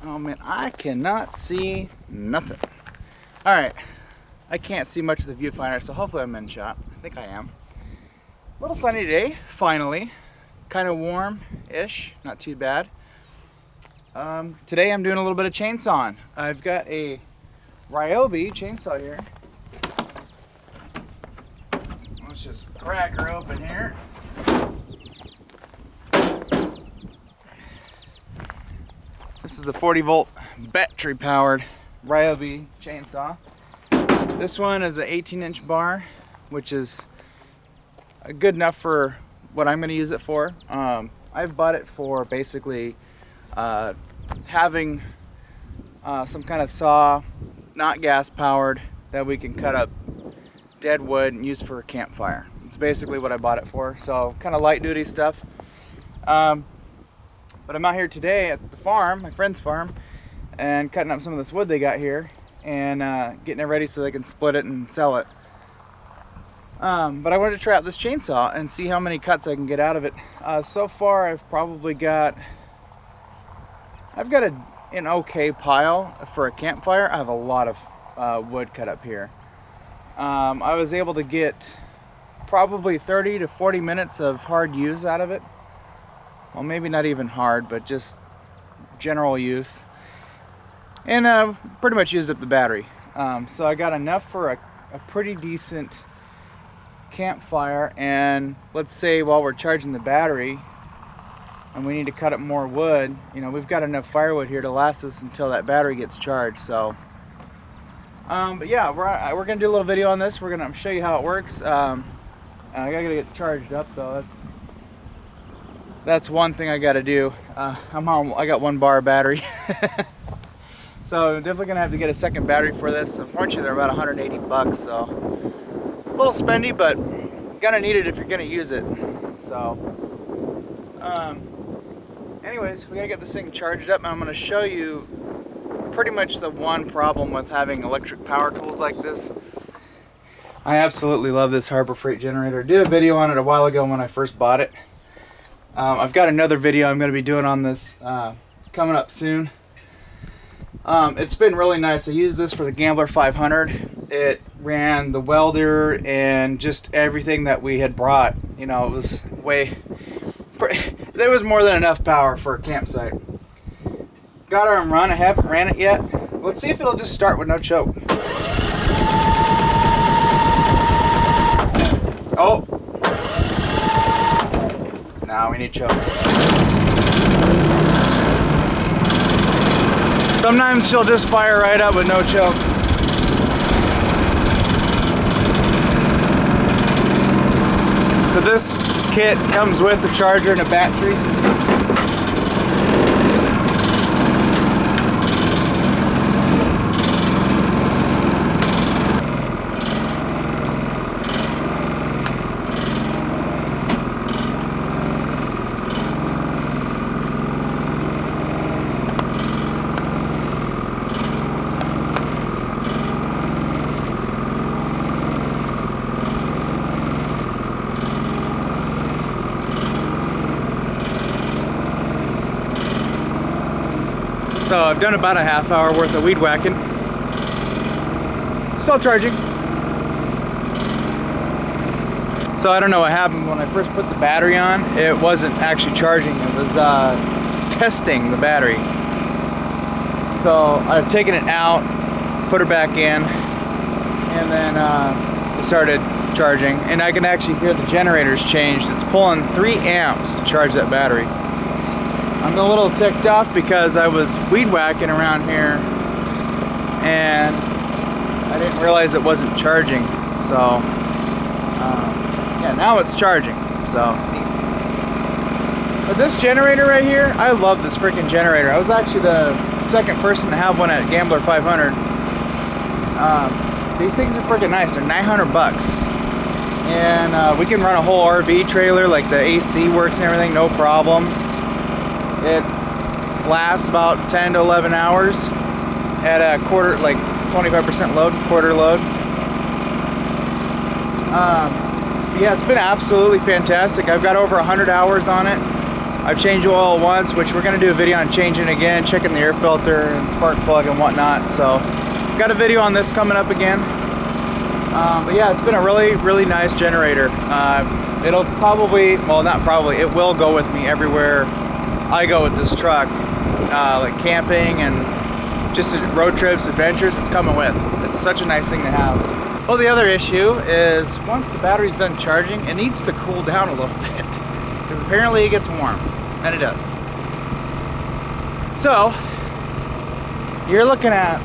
Oh man, I cannot see nothing. All right, I can't see much of the viewfinder, so hopefully I'm in shot. I think I am. A little sunny today, finally. Kind of warm-ish, not too bad. Today I'm doing a little bit of chainsawing. I've got a Ryobi chainsaw here. Let's just crack her open here. This is the 40-volt battery-powered Ryobi chainsaw. This one is an 18-inch bar, which is good enough for what I'm going to use it for. I've bought it for basically having some kind of saw, not gas-powered, that we can cut up dead wood and use for a campfire. It's basically what I bought it for. So kind of light-duty stuff. But I'm out here today at the farm, my friend's farm, and cutting up some of this wood they got here and getting it ready so they can split it and sell it. But I wanted to try out this chainsaw and see how many cuts I can get out of it. So far I've got an okay pile for a campfire. I have a lot of wood cut up here. I was able to get probably 30 to 40 minutes of hard use out of it. Well, maybe not even hard, but just general use. And pretty much used up the battery. So I got enough for a pretty decent campfire. And let's say while we're charging the battery and we need to cut up more wood, you know, we've got enough firewood here to last us until that battery gets charged. So, but yeah, we're gonna do a little video on this. We're gonna show you how it works. I gotta get it charged up though. That's one thing I gotta do. I got one bar battery. So I'm definitely gonna have to get a second battery for this. Unfortunately, they're about 180 bucks, so a little spendy, but gonna need it if you're gonna use it. So, anyways, we gotta get this thing charged up, and I'm gonna show you pretty much the one problem with having electric power tools like this. I absolutely love this Harbor Freight generator. I did a video on it a while ago when I first bought it. I've got another video I'm going to be doing on this coming up soon. It's been really nice. I used this for the Gambler 500. It ran the welder and just everything that we had brought. You know, it was there was more than enough power for a campsite. Got our run. I haven't ran it yet. Let's see if it'll just start with no choke. Oh! Now we need choke. Sometimes she'll just fire right up with no choke. So this kit comes with the charger and a battery. So I've done about a half hour worth of weed whacking. Still charging. So I don't know what happened when I first put the battery on. It wasn't actually charging, it was testing the battery. So I've taken it out, put her back in, and then it started charging. And I can actually hear the generator's changed. It's pulling 3 amps to charge that battery. I'm a little ticked off because I was weed whacking around here and I didn't realize it wasn't charging. So yeah, now it's charging. So, but this generator right here, I love this freaking generator. I was actually the second person to have one at Gambler 500. These things are freaking nice. They're 900 bucks, and we can run a whole RV trailer. Like the AC works and everything, no problem. It lasts about 10 to 11 hours at a quarter, like 25% load, quarter load. Yeah, it's been absolutely fantastic. I've got over 100 hours on it. I've changed oil once, which we're going to do a video on changing again, checking the air filter and spark plug and whatnot. So got a video on this coming up again. But yeah, it's been a really nice generator. It'll probably, well, not probably, it will go with me everywhere I go with this truck, like camping and just road trips, adventures. It's coming with. It's such a nice thing to have. Well, the other issue is once the battery's done charging, it needs to cool down a little bit because apparently it gets warm, and it does. So you're looking at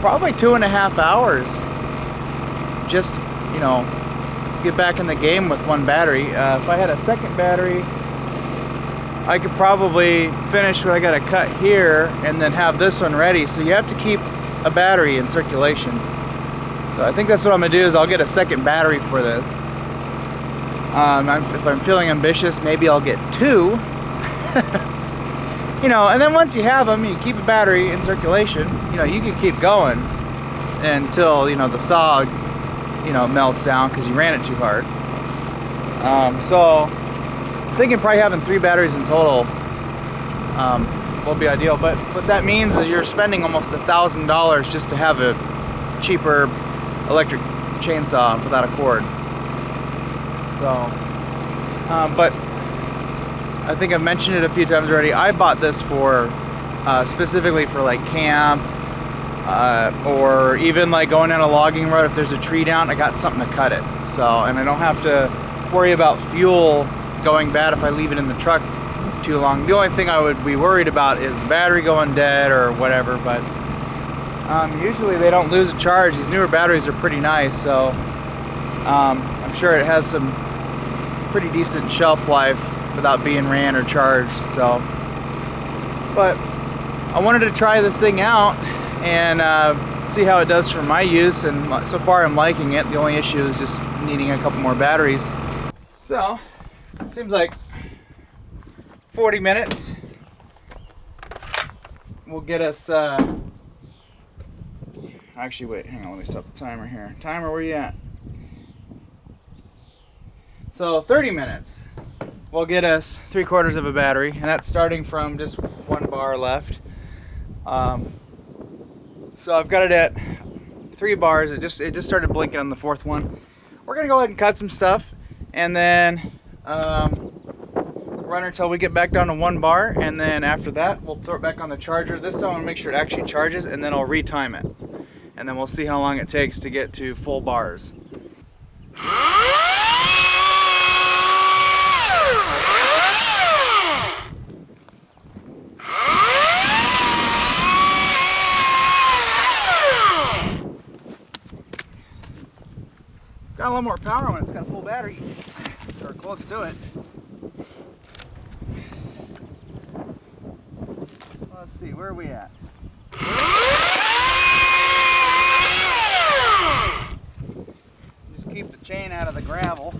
probably 2.5 hours just, you know, get back in the game with one battery. If I had a second battery, I could probably finish what I got to cut here and then have this one ready. So you have to keep a battery in circulation. So I think that's what I'm gonna do, is I'll get a second battery for this. If I'm feeling ambitious, maybe I'll get 2. You know, and then once you have them, you keep a battery in circulation, you know, you can keep going until, you know, the saw, you know, melts down because you ran it too hard. So I'm thinking probably having 3 batteries in total will be ideal. But what that means is you're spending almost $1,000 just to have a cheaper electric chainsaw without a cord. So, but I think I've mentioned it a few times already. I bought this for specifically for like camp. Or even like going on a logging road. If there's a tree down, I got something to cut it. So, and I don't have to worry about fuel going bad if I leave it in the truck too long. The only thing I would be worried about is the battery going dead or whatever, but usually they don't lose a charge. These newer batteries are pretty nice, so I'm sure it has some pretty decent shelf life without being ran or charged. So, but I wanted to try this thing out and see how it does for my use, and so far I'm liking it. The only issue is just needing a couple more batteries. So, it seems like 40 minutes will get us, actually wait, hang on, let me stop the timer here. Timer, where you at? So 30 minutes will get us 3/4 of a battery, and that's starting from just 1 bar left. So I've got it at 3 bars. It just started blinking on the 4th one. We're gonna go ahead and cut some stuff, and then run until we get back down to 1 bar, and then after that we'll throw it back on the charger. This time I'll make sure it actually charges, and then I'll retime it, and then we'll see how long it takes to get to full bars. It's got a lot more power when it's got a full battery, or close to it. Let's see, where are we at? Just keep the chain out of the gravel,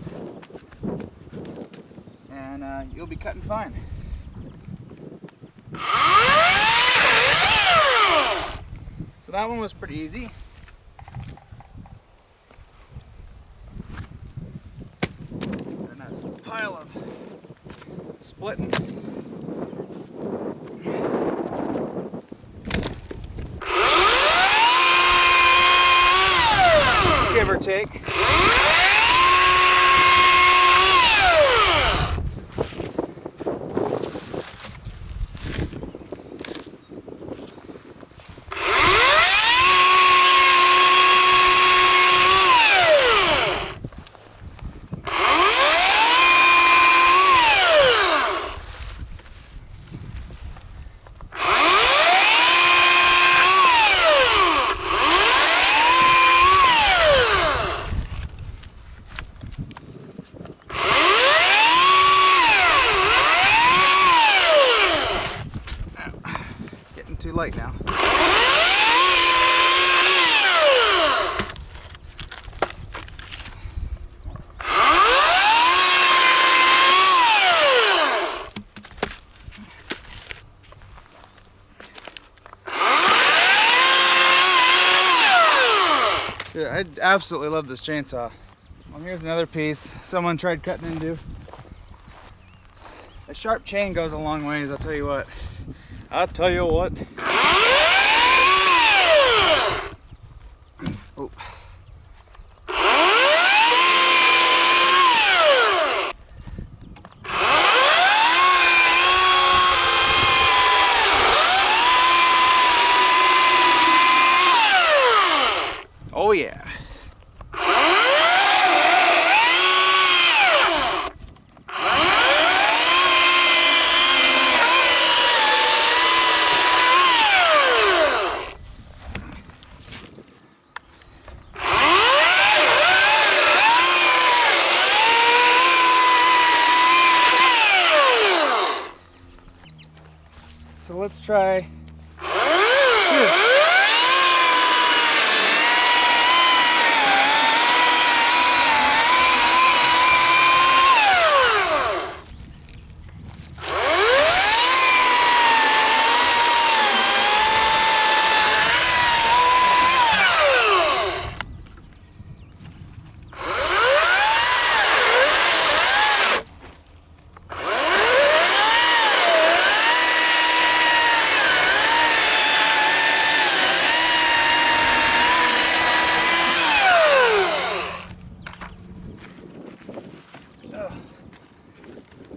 and you'll be cutting fine. So that one was pretty easy. Pile of splitting. Give or take. Too late now. Dude, I absolutely love this chainsaw. Well, here's another piece someone tried cutting into. A sharp chain goes a long ways, I'll tell you what. I'll tell you what. Oh. Oh yeah. So let's try.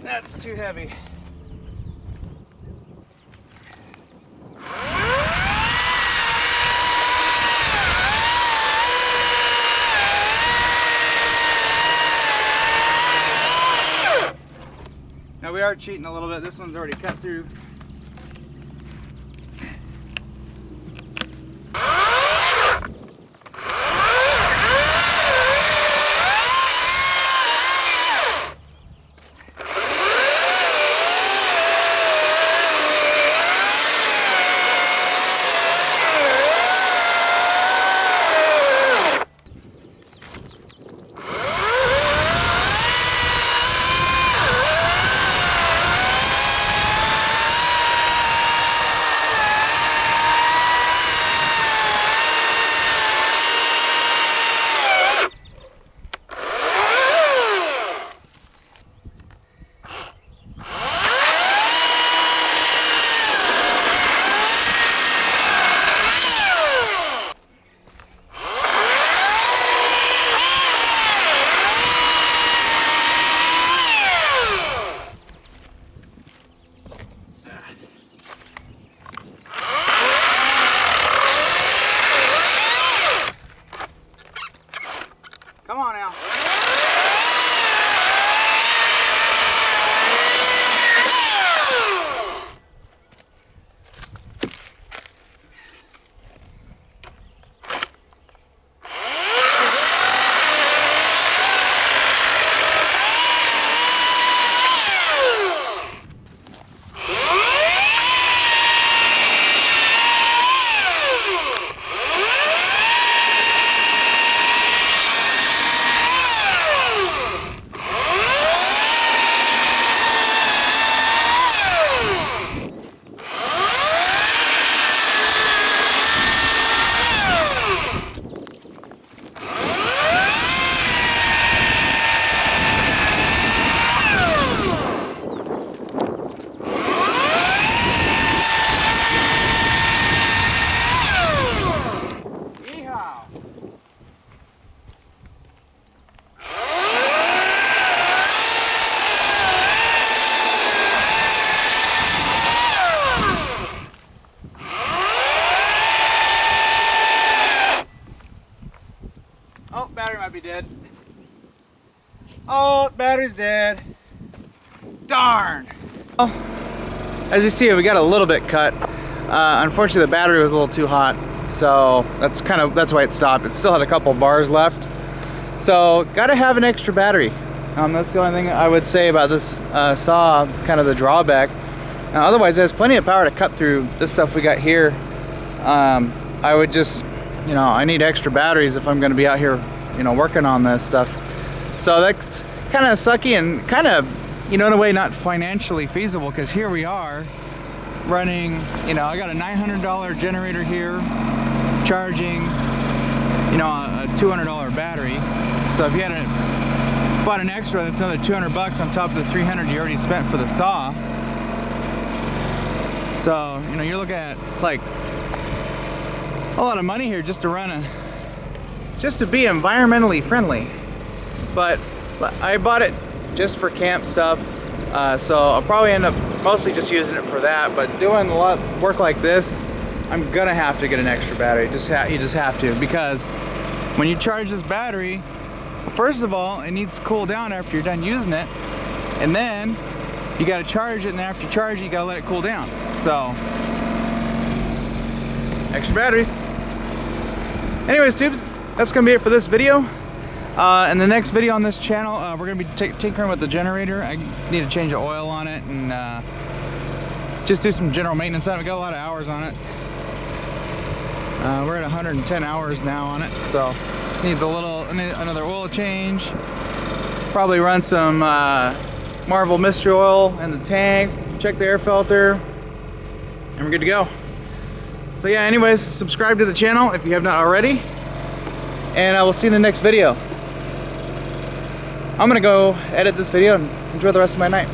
That's too heavy. Now we are cheating a little bit. This one's already cut through. Come on now. Oh, battery might be dead. Oh, battery's dead. Darn. Well, as you see, we got a little bit cut. Unfortunately, the battery was a little too hot, so that's why it stopped. It still had a couple bars left, so got to have an extra battery. That's the only thing I would say about this saw, kind of the drawback. Otherwise, it has plenty of power to cut through this stuff we got here. I would just, I need extra batteries if I'm going to be out here, working on this stuff. So that's kind of sucky and kind of, in a way, not financially feasible, because here we are running, I got a $900 generator here, charging, a $200 battery. So if you had bought an extra, that's another 200 bucks on top of the 300 you already spent for the saw. So, you know, you're looking at like a lot of money here just to just to be environmentally friendly. But I bought it just for camp stuff, so I'll probably end up mostly just using it for that. But doing a lot of work like this, I'm gonna have to get an extra battery. You just have to, because when you charge this battery, first of all, it needs to cool down after you're done using it, and then you got to charge it, and after you charge it, you got to let it cool down. So, extra batteries. Anyways, tubes, that's gonna be it for this video. In the next video on this channel, we're gonna be tinkering with the generator. I need to change the oil on it and just do some general maintenance on it. We got a lot of hours on it. We're at 110 hours now on it, so needs another oil change. Probably run some Marvel mystery oil in the tank, check the air filter, and we're good to go. So yeah, anyways, subscribe to the channel if you have not already, and I will see you in the next video. I'm gonna go edit this video and enjoy the rest of my night.